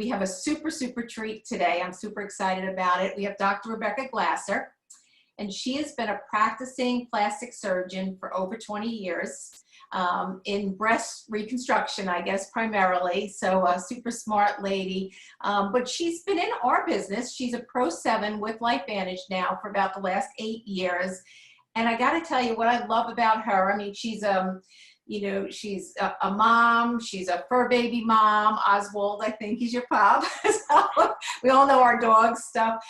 We have a super treat today. I'm super excited about it. We have Dr. Rebecca Glasser, and she has been a practicing plastic surgeon for over 20 years in breast reconstruction, I guess, primarily. So a super smart lady. But she's been in our business. She's a Pro7 with LifeVantage now for about the last 8 years. And I got to tell you what I love about her. I mean, she's she's a mom. She's a fur baby mom. Oswald, I think he's your pop. So we all know our dog stuff.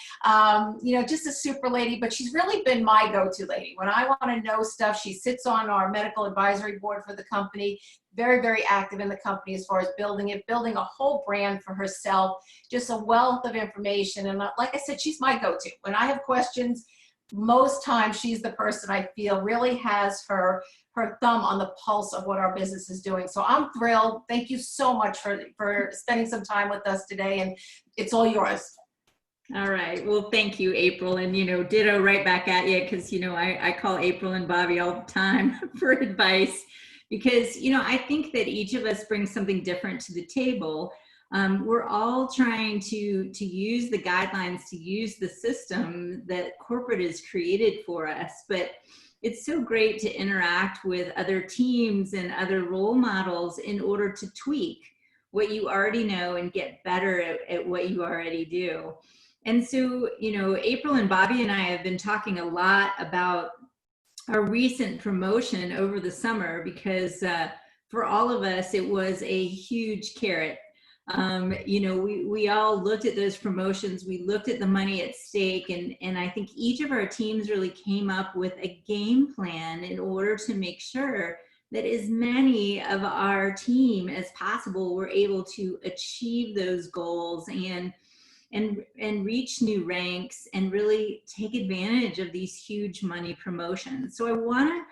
Just a super lady, but she's really been my go-to lady. When I want to know stuff, she sits on our medical advisory board for the company, very active in the company as far as building a whole brand for herself, just a wealth of information. And like I said, she's my go-to. When I have questions, most times she's the person I feel really has her thumb on the pulse of what our business is doing. So I'm thrilled. Thank you so much for spending some time with us today, and it's all yours. All right. Well, thank you, April. And, ditto right back at you, because, I call April and Bobby all the time for advice, because, I think that each of us brings something different to the table. We're all trying to use the guidelines, to use the system that corporate has created for us. But it's so great to interact with other teams and other role models in order to tweak what you already know and get better at what you already do. And so, April and Bobby and I have been talking a lot about our recent promotion over the summer, because for all of us, it was a huge carrot. We all looked at those promotions, we looked at the money at stake, and I think each of our teams really came up with a game plan in order to make sure that as many of our team as possible were able to achieve those goals and reach new ranks and really take advantage of these huge money promotions. So I want to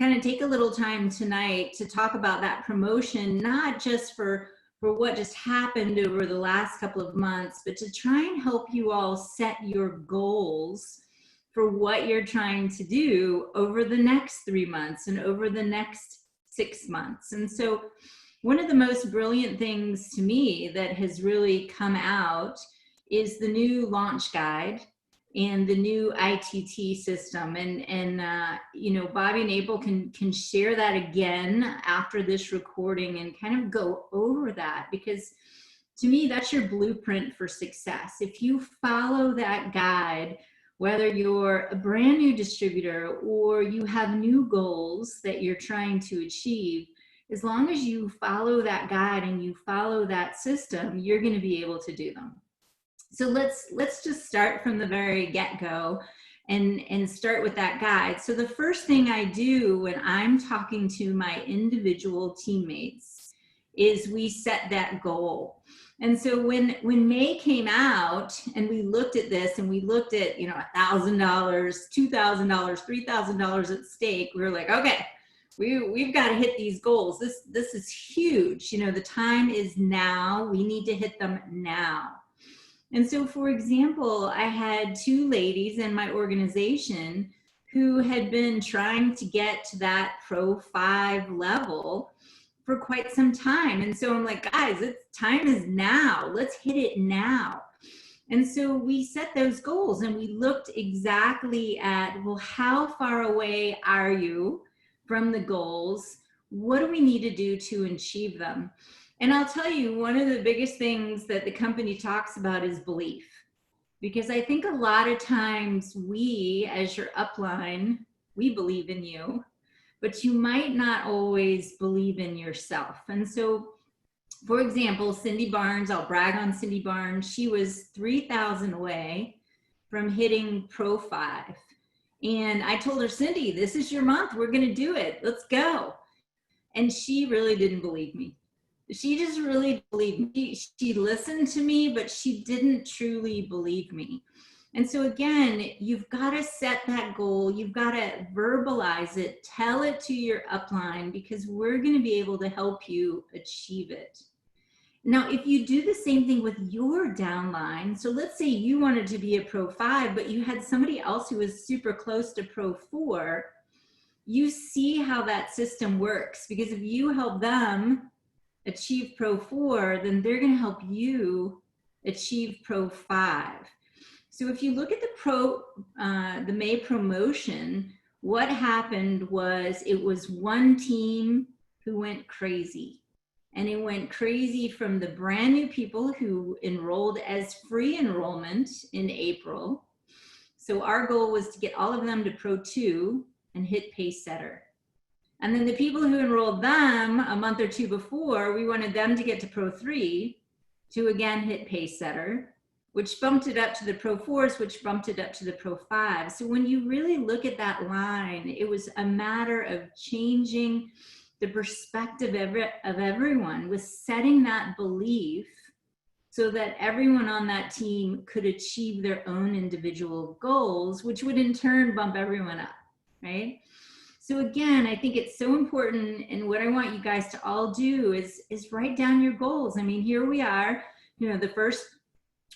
kind of take a little time tonight to talk about that promotion, not just for what just happened over the last couple of months, but to try and help you all set your goals for what you're trying to do over the next 3 months and over the next 6 months. And so one of the most brilliant things to me that has really come out is the new launch guide and the new ITT system. And Bobby and April can share that again after this recording and kind of go over that, because to me, that's your blueprint for success. If you follow that guide, whether you're a brand new distributor or you have new goals that you're trying to achieve, as long as you follow that guide and you follow that system, you're going to be able to do them. So let's just start from the very get-go and start with that guide. So the first thing I do when I'm talking to my individual teammates is we set that goal. And so when May came out and we looked at this and we looked at, $1,000, $2,000, $3,000 at stake, we were like, okay, we've got to hit these goals. This is huge. The time is now. We need to hit them now. And so, for example, I had 2 ladies in my organization who had been trying to get to that Pro 5 level for quite some time. And so I'm like, guys, time is now. Let's hit it now. And so we set those goals and we looked exactly at, well, how far away are you from the goals? What do we need to do to achieve them? And I'll tell you, one of the biggest things that the company talks about is belief. Because I think a lot of times we, as your upline, we believe in you, but you might not always believe in yourself. And so, for example, Cindy Barnes, I'll brag on Cindy Barnes, she was 3,000 away from hitting Pro 5. And I told her, Cindy, this is your month. We're going to do it. Let's go. And she really didn't believe me. She just really believed me. She listened to me, but she didn't truly believe me. And so again, you've got to set that goal. You've got to verbalize it, tell it to your upline, because we're going to be able to help you achieve it. Now, if you do the same thing with your downline, so let's say you wanted to be a Pro 5, but you had somebody else who was super close to Pro 4, you see how that system works, because if you help them achieve Pro 4, then they're going to help you achieve Pro 5. So if you look at the May promotion, what happened was it was one team who went crazy. And it went crazy from the brand new people who enrolled as free enrollment in April. So our goal was to get all of them to Pro 2 and hit pace setter. And then the people who enrolled them a month or two before, we wanted them to get to Pro 3 to again hit pace setter, which bumped it up to the Pro 4s, which bumped it up to the Pro 5. So when you really look at that line, it was a matter of changing the perspective of everyone, was setting that belief so that everyone on that team could achieve their own individual goals, which would in turn bump everyone up, right? So again, I think it's so important, and what I want you guys to all do is write down your goals. I mean, here we are, the first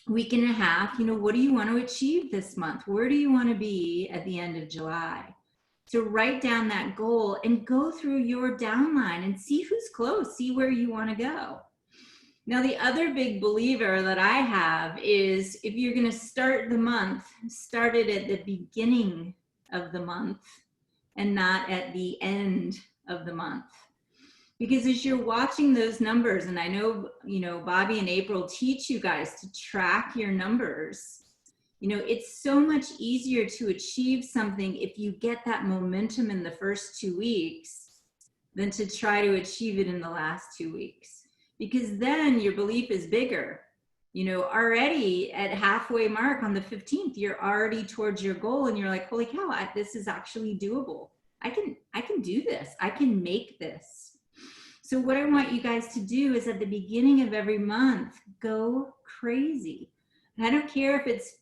week and a half, what do you want to achieve this month? Where do you want to be at the end of July? So write down that goal and go through your downline and see who's close, see where you want to go. Now, the other big believer that I have is if you're going to start the month, start it at the beginning of the month and not at the end of the month. Because as you're watching those numbers, and I know, Bobby and April teach you guys to track your numbers, it's so much easier to achieve something if you get that momentum in the first 2 weeks than to try to achieve it in the last 2 weeks. Because then your belief is bigger. Already at halfway mark on the 15th, you're already towards your goal and you're like, holy cow, this is actually doable. I can do this. I can make this. So what I want you guys to do is at the beginning of every month, go crazy. And I don't care if it's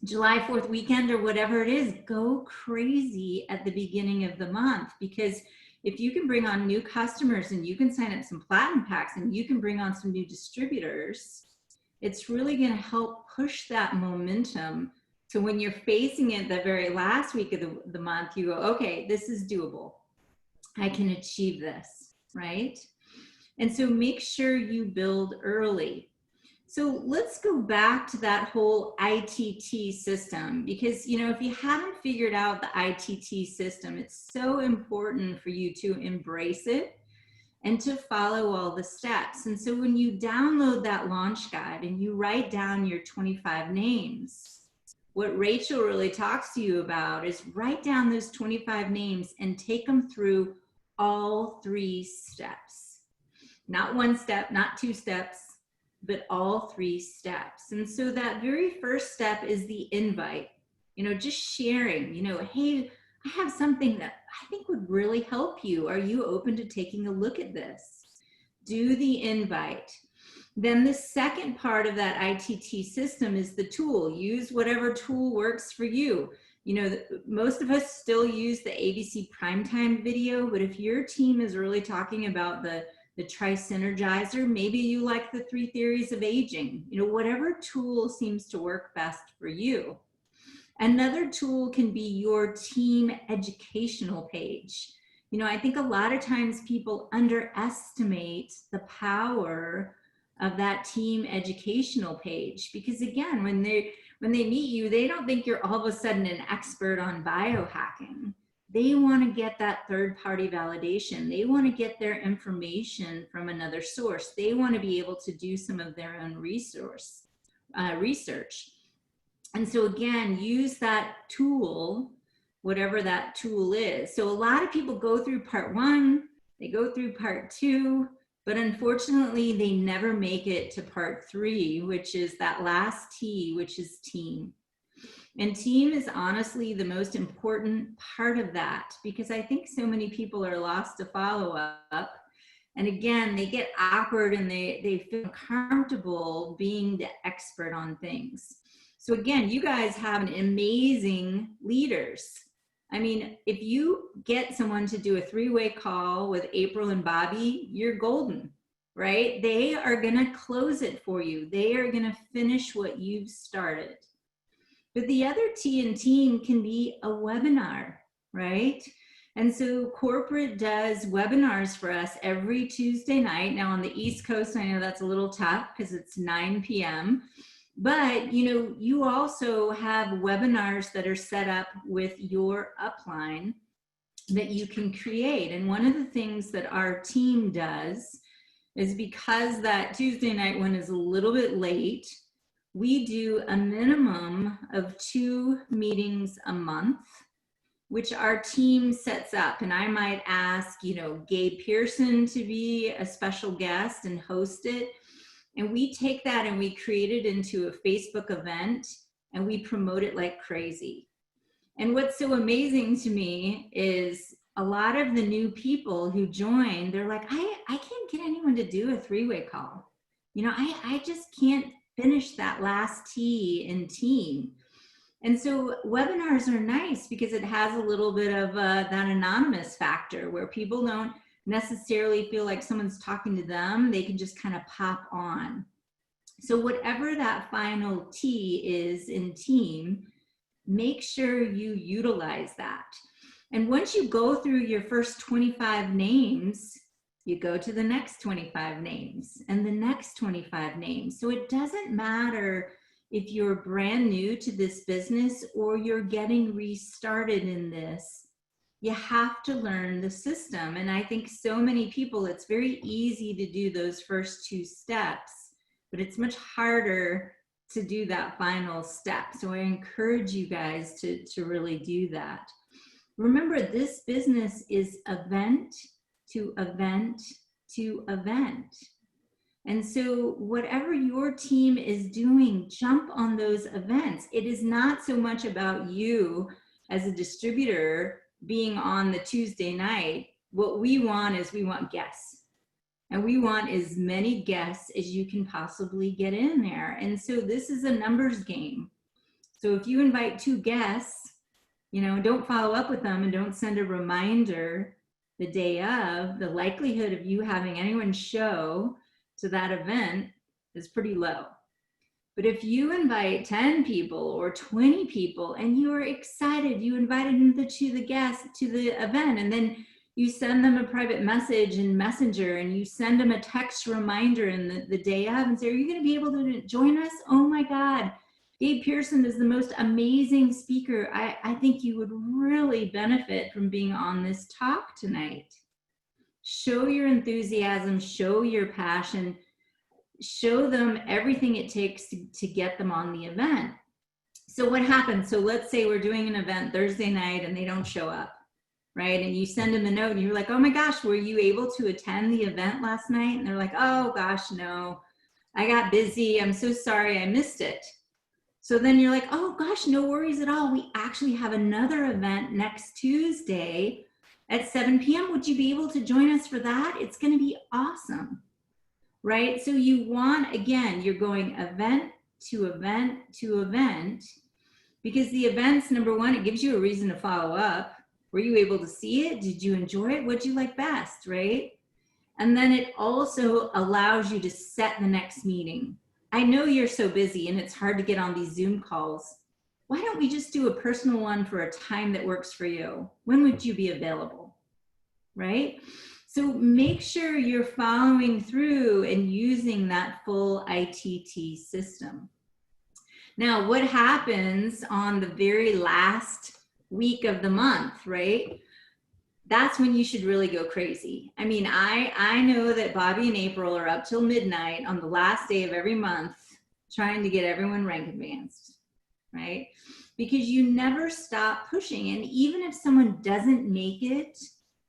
July 4th weekend or whatever it is, go crazy at the beginning of the month, because if you can bring on new customers and you can sign up some platinum packs and you can bring on some new distributors, it's really going to help push that momentum. So when you're facing it the very last week of the month, you go, okay, this is doable. I can achieve this, right? And so make sure you build early. So let's go back to that whole ITT system, because, if you haven't figured out the ITT system, it's so important for you to embrace it and to follow all the steps. And so when you download that launch guide and you write down your 25 names, what Rachel really talks to you about is write down those 25 names and take them through all 3 steps. Not 1 step, not 2 steps, but all 3 steps. And so that very first step is the invite, just sharing, hey, I have something that I think would really help you. Are you open to taking a look at this? Do the invite. Then the second part of that ITT system is the tool. Use whatever tool works for you. Most of us still use the ABC Primetime video, but if your team is really talking about the Tri-Synergizer, maybe you like the 3 theories of aging, whatever tool seems to work best for you. Another tool can be your team educational page. I think a lot of times people underestimate the power of that team educational page, because again, when they meet you, they don't think you're all of a sudden an expert on biohacking. They want to get that third-party validation. They want to get their information from another source. They want to be able to do some of their own research. And so again, use that tool, whatever that tool is. So a lot of people go through part 1, they go through part 2, but unfortunately they never make it to part 3, which is that last T, which is team. And team is honestly the most important part of that, because I think so many people are lost to follow up. And again, they get awkward and they feel comfortable being the expert on things. So again, you guys have an amazing leaders. I mean, if you get someone to do a 3-way call with April and Bobby, you're golden, right? They are gonna close it for you. They are gonna finish what you've started. But the other T in team can be a webinar, right? And so corporate does webinars for us every Tuesday night. Now on the East Coast, I know that's a little tough because it's 9 p.m. But you also have webinars that are set up with your upline that you can create. And one of the things that our team does is, because that Tuesday night one is a little bit late, we do a minimum of 2 meetings a month, which our team sets up. And I might ask, Gabe Pearson to be a special guest and host it. And we take that and we create it into a Facebook event and we promote it like crazy. And what's so amazing to me is a lot of the new people who join, they're like, I can't get anyone to do a 3-way call. I just can't finish that last T in team. And so webinars are nice because it has a little bit of that anonymous factor where people don't necessarily feel like someone's talking to them. They can just kind of pop on. So whatever that final T is in team, make sure you utilize that. And once you go through your first 25 names, you go to the next 25 names and the next 25 names. So it doesn't matter if you're brand new to this business or you're getting restarted in this, you have to learn the system. And I think so many people, it's very easy to do those first 2 steps, but it's much harder to do that final step. So I encourage you guys to really do that. Remember, this business is event to event to event. And so whatever your team is doing, jump on those events. It is not so much about you as a distributor being on the Tuesday night. What we want is we want guests. And we want as many guests as you can possibly get in there. And so this is a numbers game. So if you invite 2 guests, don't follow up with them and don't send a reminder the day of, the likelihood of you having anyone show to that event is pretty low. But if you invite 10 people or 20 people and you are excited, you invited them to the guest to the event, and then you send them a private message in Messenger and you send them a text reminder in the day of and say, are you going to be able to join us? Oh my God, Gabe Pearson is the most amazing speaker. I think you would really benefit from being on this talk tonight. Show your enthusiasm, show your passion, show them everything it takes to get them on the event. So what happens? So let's say we're doing an event Thursday night and they don't show up, right? And you send them a note and you're like, oh my gosh, were you able to attend the event last night? And they're like, oh gosh, no, I got busy. I'm so sorry, I missed it. So then you're like, oh gosh, no worries at all. We actually have another event next Tuesday at 7 p.m. Would you be able to join us for that? It's going to be awesome, right? So you want, again, you're going event to event to event, because the events, number one, it gives you a reason to follow up. Were you able to see it? Did you enjoy it? What'd you like best, right? And then it also allows you to set the next meeting. I know you're so busy and it's hard to get on these Zoom calls. Why don't we just do a personal one for a time that works for you? When would you be available, right? So make sure you're following through and using that full ITT system. Now, what happens on the very last week of the month, right? That's when you should really go crazy. I mean, I know that Bobby and April are up till midnight on the last day of every month trying to get everyone rank advanced, right? Because you never stop pushing. And even if someone doesn't make it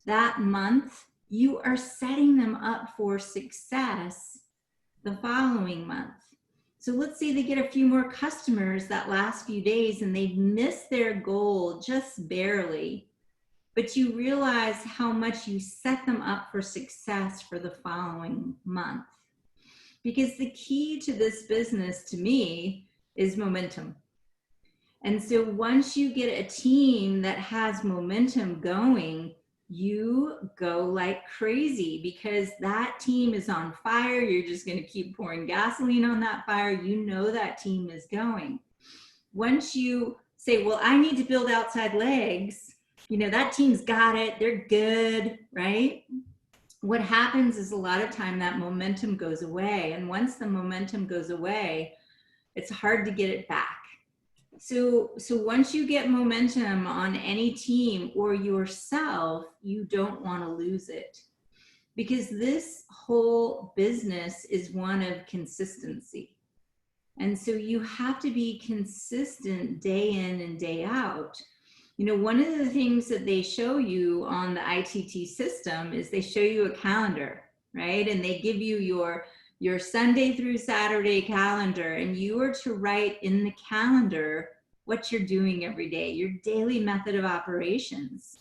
that month, you are setting them up for success the following month. So let's say they get a few more customers that last few days and they've missed their goal just barely, but you realize how much you set them up for success for the following month. Because the key to this business, to me, is momentum. And so once you get a team that has momentum going, you go like crazy because that team is on fire. You're just going to keep pouring gasoline on that fire. You know that team is going. Once you say, well, I need to build outside legs, that team's got it, they're good, right? What happens is a lot of time that momentum goes away. And once the momentum goes away, it's hard to get it back. So once you get momentum on any team or yourself, you don't want to lose it, because this whole business is one of consistency. And so you have to be consistent day in and day out. One of the things that they show you on the ITT system is they show you a calendar, right? And they give you your Sunday through Saturday calendar, and you are to write in the calendar what you're doing every day, your daily method of operations.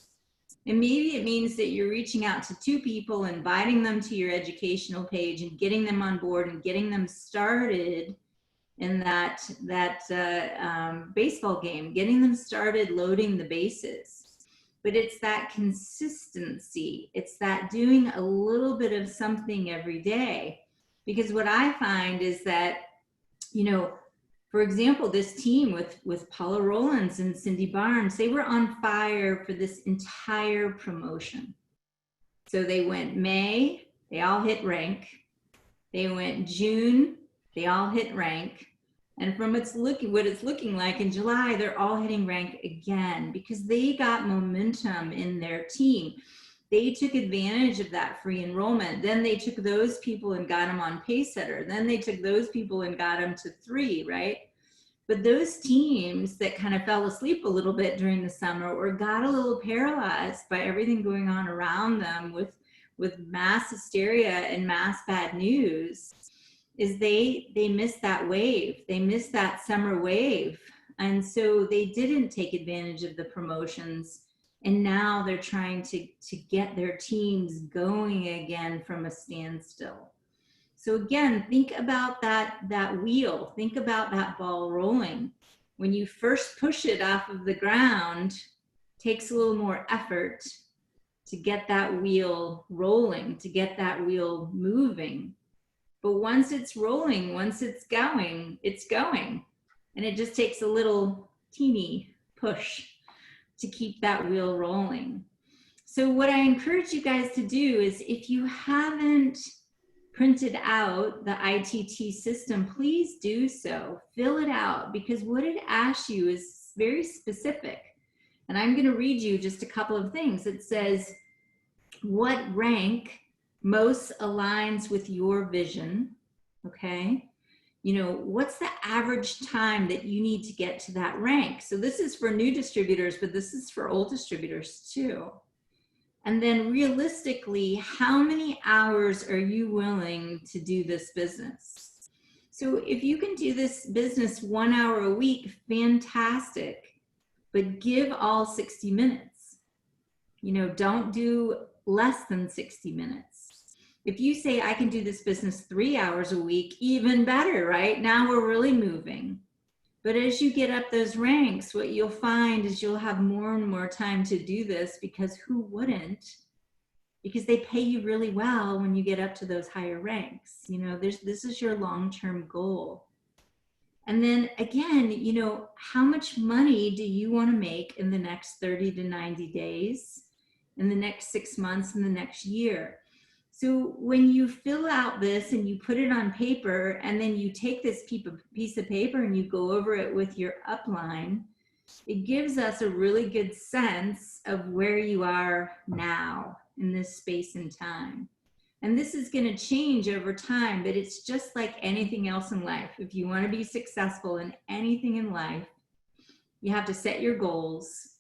And maybe it means that you're reaching out to 2 people, inviting them to your educational page and getting them on board and getting them started in that baseball game, getting them started loading the bases. But it's that consistency. It's that doing a little bit of something every day. Because what I find is that, for example, this team with Paula Rollins and Cindy Barnes, they were on fire for this entire promotion. So they went May, they all hit rank. They went June, they all hit rank. And from what it's looking like in July, they're all hitting rank again, because they got momentum in their team. They took advantage of that free enrollment. Then they took those people and got them on Pacesetter. Then they took those people and got them to 3, right? But those teams that kind of fell asleep a little bit during the summer or got a little paralyzed by everything going on around them with mass hysteria and mass bad news, is they missed that wave. They missed that summer wave. And so they didn't take advantage of the promotions. And now they're trying to get their teams going again from a standstill. So again, think about that wheel. Think about that ball rolling. When you first push it off of the ground, it takes a little more effort to get that wheel rolling, to get that wheel moving. But once it's rolling, once it's going. And it just takes a little teeny push to keep that wheel rolling. So what I encourage you guys to do is, if you haven't printed out the ITT system, please do so. Fill it out, because what it asks you is very specific. And I'm going to read you just a couple of things. It says, what rank most aligns with your vision? Okay. What's the average time that you need to get to that rank? So this is for new distributors, but this is for old distributors too. And then realistically, how many hours are you willing to do this business? So if you can do this business 1 hour a week, fantastic, but give all 60 minutes. Don't do less than 60 minutes. If you say, I can do this business 3 hours a week, even better, right? Now we're really moving. But as you get up those ranks, what you'll find is you'll have more and more time to do this, because who wouldn't? Because they pay you really well when you get up to those higher ranks. This is your long-term goal. And then again, how much money do you want to make in the next 30 to 90 days, in the next 6 months, in the next year? So when you fill out this and you put it on paper, and then you take this piece of paper and you go over it with your upline, it gives us a really good sense of where you are now in this space and time. And this is going to change over time, but it's just like anything else in life. If you want to be successful in anything in life, you have to set your goals.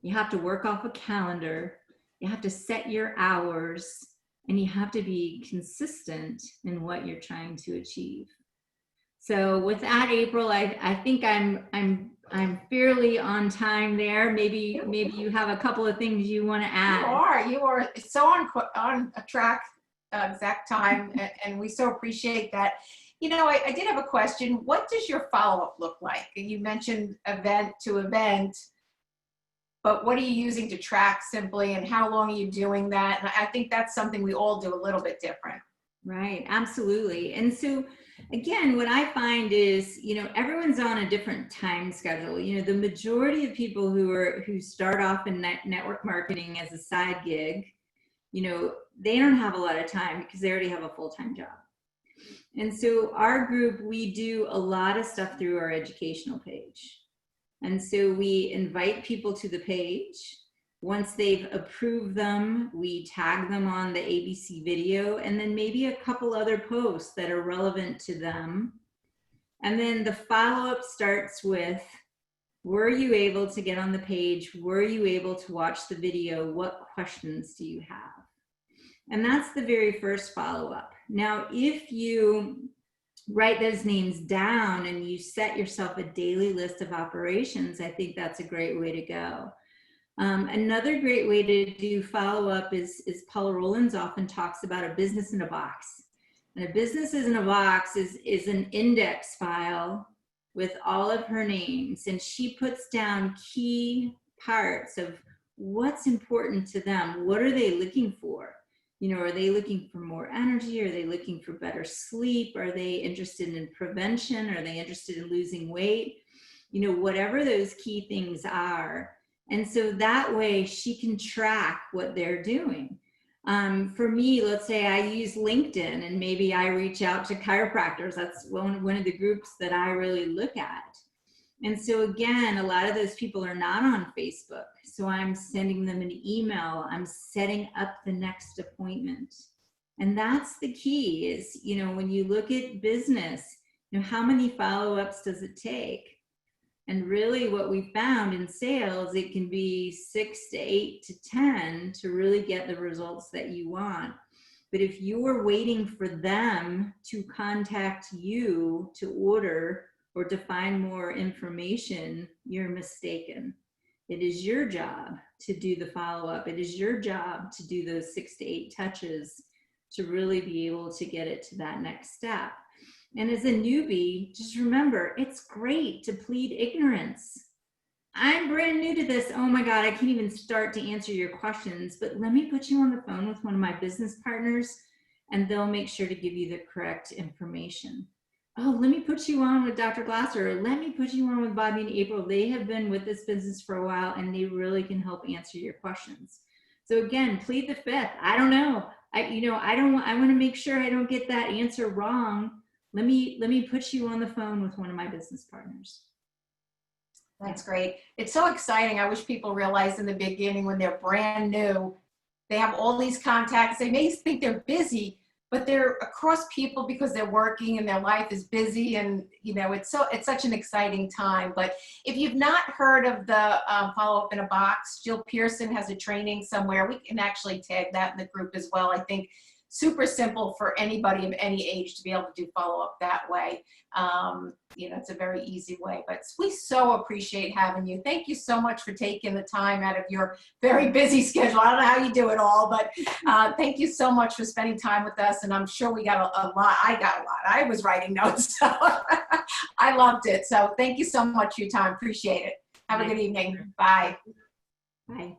You have to work off a calendar. You have to set your hours. And you have to be consistent in what you're trying to achieve. So with that, April, I think I'm fairly on time there. Maybe you have a couple of things you want to add. You are so on a track, exact time, and we so appreciate that. I did have a question. What does your follow-up look like? You mentioned event to event. But what are you using to track simply, and how long are you doing that? And I think that's something we all do a little bit different. Right, absolutely. And so, again, what I find is, everyone's on a different time schedule. The majority of people who start off in network marketing as a side gig, they don't have a lot of time because they already have a full-time job. And so our group, we do a lot of stuff through our educational page. And so we invite people to the page. Once they've approved them, we tag them on the ABC video, and then maybe a couple other posts that are relevant to them. And then the follow-up starts with, were you able to get on the page? Were you able to watch the video? What questions do you have? And that's the very first follow-up. Now, if you write those names down and you set yourself a daily list of operations, I think that's a great way to go. Another great way to do follow-up is Paula Rollins often talks about a business in a box. And a business in a box is an index file with all of her names. And she puts down key parts of what's important to them. What are they looking for? Are they looking for more energy? Are they looking for better sleep? Are they interested in prevention? Are they interested in losing weight? Whatever those key things are. And so that way she can track what they're doing. For me, let's say I use LinkedIn and maybe I reach out to chiropractors. That's one of the groups that I really look at. And so again, a lot of those people are not on Facebook. So I'm sending them an email. I'm setting up the next appointment. And that's the key is, when you look at business, how many follow-ups does it take? And really what we found in sales, it can be 6 to 8 to 10 to really get the results that you want. But if you are waiting for them to contact you to order or to find more information, you're mistaken. It is your job to do the follow-up. It is your job to do those 6 to 8 touches to really be able to get it to that next step. And as a newbie, just remember, it's great to plead ignorance. I'm brand new to this. Oh my God, I can't even start to answer your questions, but let me put you on the phone with one of my business partners and they'll make sure to give you the correct information. Oh, let me put you on with Dr. Glasser, or let me put you on with Bobby and April. They have been with this business for a while and they really can help answer your questions. So again, plead the fifth. I don't know. I want to make sure I don't get that answer wrong. Let me put you on the phone with one of my business partners. That's great. It's so exciting. I wish people realized in the beginning when they're brand new, they have all these contacts. They may think they're busy, but they're across people because they're working and their life is busy, and it's such an exciting time. But if you've not heard of the follow-up in a box, Jill Pearson has a training somewhere. We can actually tag that in the group as well. I think super simple for anybody of any age to be able to do follow-up that way. It's a very easy way, but we so appreciate having you. Thank you so much for taking the time out of your very busy schedule. I don't know how you do it all, but thank you so much for spending time with us. And I'm sure we got a lot. I got a lot. I was writing notes, so I loved it. So thank you so much for your time. Appreciate it. Have a good evening. Bye. Bye.